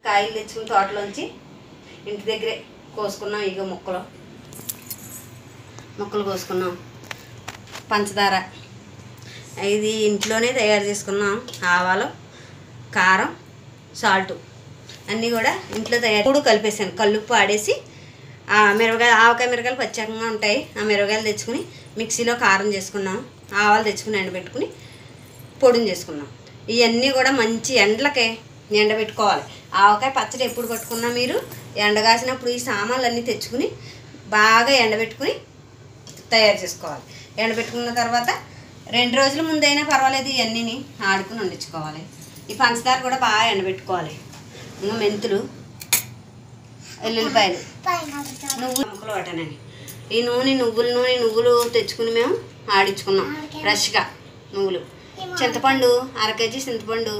కాయలు తెచ్చుకుని తోటలోంచి ఇంటి దగ్గరే కోసుకున్నాం. ఇగో ముక్కలు కోసుకున్నాం. పంచదార ఇది ఇంట్లోనే తయారు చేసుకున్నాం. ఆవాలు, కారం, సాల్ట్ అన్నీ కూడా ఇంట్లో తయారు కలిపేసాను. కల్లుప్పు ఆడేసి ఆవకాయ మిరగాయలు పచ్చకంగా ఉంటాయి. ఆ మిరగాయలు తెచ్చుకుని మిక్సీలో కారం చేసుకున్నాం. ఆవాలు తెచ్చుకుని ఎండబెట్టుకుని పొడిని చేసుకున్నాం. ఇవన్నీ కూడా మంచి ఎండలకే ఎండబెట్టుకోవాలి. ఆవకాయ పచ్చడి ఎప్పుడు పట్టుకున్నా మీరు ఎండగాసినప్పుడు ఈ సామాన్లు అన్నీ తెచ్చుకుని బాగా ఎండబెట్టుకుని తయారు చేసుకోవాలి. ఎండబెట్టుకున్న తర్వాత 2 రోజుల ముందైనా పర్వాలేదు ఇవన్నీ ఆడుకుని వండించుకోవాలి. ఈ పంచదార కూడా బాగా ఎండబెట్టుకోవాలి. ఇంకా మెంతులు, ఎల్లుల్లిపాయలు, ముక్కలు వాటానండి. ఈ నువ్వులు తెచ్చుకుని మేము ఆడించుకున్నాం ఫ్రెష్గా. నువ్వులు, చింతపండు 1/2 కేజీ చింతపండు,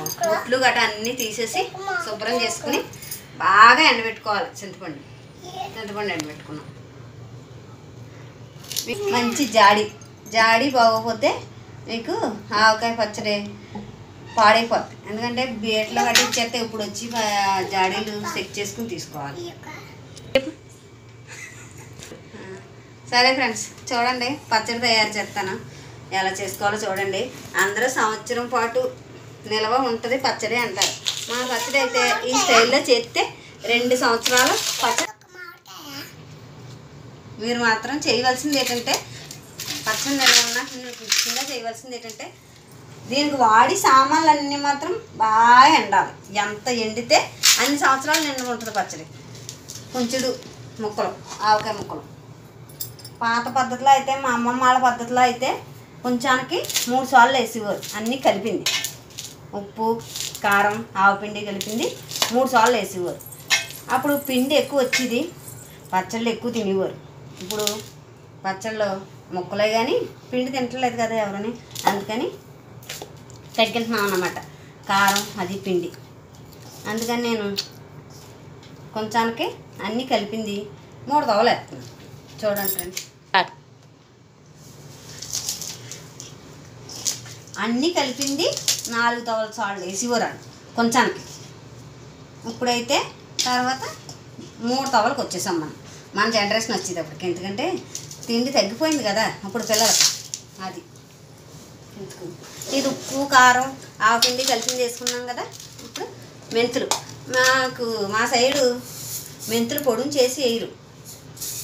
ముట్లు గట్ట అన్నీ తీసేసి శుభ్రం చేసుకుని బాగా ఎండబెట్టుకోవాలి. చింతపండు ఎండబెట్టుకున్నాం. మంచి జాడి బాగోకపోతే మీకు ఆవకాయ పచ్చడి పాడైపోద్ది. ఎందుకంటే బీట్లో గట్టి ఇచ్చేస్తే ఇప్పుడు వచ్చి జాడీలు చెక్ చేసుకుని తీసుకోవాలి. సరే ఫ్రెండ్స్, చూడండి పచ్చడి తయారు చేస్తాను. ఎలా చేసుకోవాలో చూడండి. అందరూ సంవత్సరం పాటు నిల్వ ఉంటుంది పచ్చడి అంటారు. మా పచ్చడి అయితే ఈ స్టైల్లో చేస్తే 2 సంవత్సరాలు పచ్చడి. మీరు మాత్రం చేయవలసింది ఏంటంటే పచ్చడి నిల్వ ఉన్న ముఖ్యంగా చేయవలసింది ఏంటంటే దీనికి వాడి సామాన్లన్నీ మాత్రం బాగా ఎండాలి. ఎంత ఎండితే అన్ని సంవత్సరాలు నిండు ఉంటుంది పచ్చడి. కొంచెడు ముక్కలు, ఆవకాయ ముక్కలు. పాత పద్ధతిలో అయితే మా అమ్మమ్మ వాళ్ళ పద్ధతిలో అయితే కొంచానికి 3 సార్లు వేసేవారు. అన్నీ కలిపింది, ఉప్పు, కారం, ఆవపిండి కలిపింది 3 సార్లు వేసేవారు. అప్పుడు పిండి ఎక్కువ వచ్చేది, పచ్చళ్ళు ఎక్కువ తినేవారు. ఇప్పుడు పచ్చళ్ళు ముక్కలే కానీ పిండి తింటలేదు కదా ఎవరని, అందుకని తగ్గింటున్నాం అన్నమాట. కారం అది పిండి, అందుకని నేను కొంచానికి అన్నీ కలిపింది 3 తవలు వేస్తున్నాను. చూడండి ఫ్రెండ్స్, అన్నీ కలిపింది 4 తవల సాల్ట్ వేసివ్వరు కొంచానికి. ఇప్పుడైతే తర్వాత 3 తవలకు వచ్చేసాం మన జనరేషన్ వచ్చేటప్పటికి. ఎందుకంటే తిండి తగ్గిపోయింది కదా అప్పుడు పిల్లలకి. అది ఇది ఉప్పు, కారం, ఆవపిండి కలిపింది వేసుకున్నాం కదా. ఇప్పుడు మెంతులు, మా సైడు మెంతులు పొడిని చేసి వేయరు.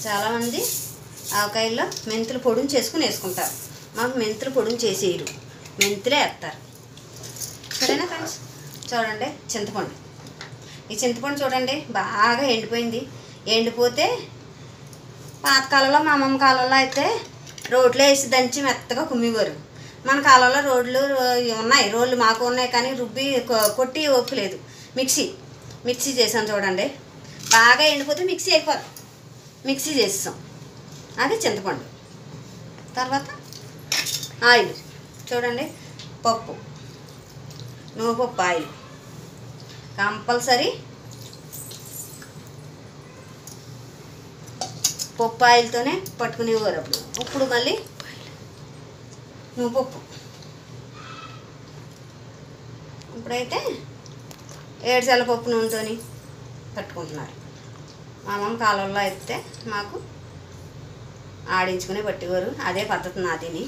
చాలామంది ఆవకాయల్లో మెంతులు పొడిని చేసుకుని వేసుకుంటారు. మాకు మెంతులు పొడిని చేసి వేయరు, మెంతులే వేస్తారు. సరేనా ఫ్రెండ్స్? చూడండి చింతపండు. ఈ చింతపండు చూడండి బాగా ఎండిపోయింది. ఎండిపోతే పాతకాలంలో మా అమ్మమ్మ కాలంలో అయితే రోడ్లో వేసి దంచి మెత్తగా కుమ్మివారు. మన కాలంలో రోడ్లు ఉన్నాయి, రోడ్లు మాకు ఉన్నాయి కానీ రుబ్బి కొట్టి ఓపిక లేదు. మిక్సీ చేసాం చూడండి. బాగా ఎండిపోతే మిక్సీ అయిపోతుంది, మిక్సీ చేస్తాం. అది చింతపండు. తర్వాత ఆయిల్ చూడండి, పప్పు, నువ్వుపప్పు ఆయిల్ కంపల్సరీ. పప్పు ఆయిల్తోనే పట్టుకునేవారు అప్పుడు. ఇప్పుడు మళ్ళీ నువ్వుపప్పు. ఇప్పుడైతే ఏడుశనగపప్పు నూనెతో పట్టుకుంటున్నారు. మా అమ్మమ్మ కాలంలో అయితే మాకు ఆడించుకుని పట్టేవారు. అదే పద్ధతి నాదిని.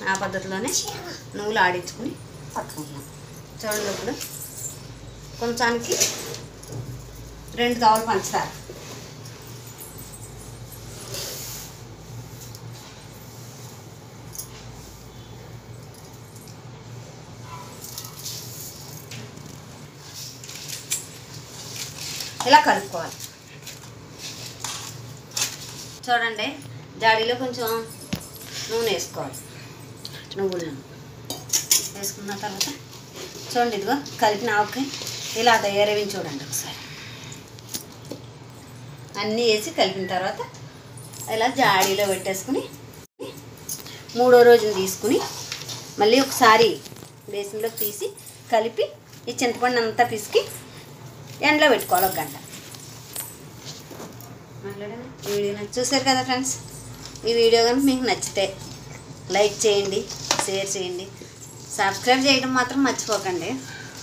ఆ పద్ధతిలోనే నువ్వులు ఆడించుకుని పట్టుకుంటున్నాం. చూడండి, ఇప్పుడు కొంచానికి 2 తవలు పంచదార, ఇలా కలుపుకోవాలి. చూడండి, జాడీలో కొంచెం నూనె వేసుకోవాలి. నువ్వుల నూనె వేసుకున్న తర్వాత చూడండి, ఇదిగో కలిపిన ఆవకాయ ఇలా తయారవి చూడండి ఒకసారి. అన్నీ వేసి కలిపిన తర్వాత ఇలా జాడీలో పెట్టేసుకుని 3వ రోజున తీసుకుని మళ్ళీ ఒకసారి బేసిన్లోకి తీసి కలిపి ఈ చింతపండు అంతా పిసికి ఎండలో పెట్టుకోవాలి 1 గంట. ఈ వీడియో చూసారు కదా ఫ్రెండ్స్. ఈ వీడియో కనుక మీకు నచ్చితే లైక్ చేయండి, షేర్ చేయండి, సబ్స్క్రైబ్ చేయడం మాత్రం మర్చిపోకండి.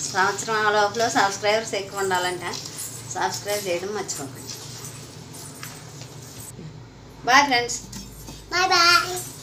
సంవత్సరం లోపల సబ్స్క్రైబర్స్ ఎక్కువ ఉండాలంట. సబ్స్క్రైబ్ చేయడం మర్చిపోకండి. Bye friends. Bye bye.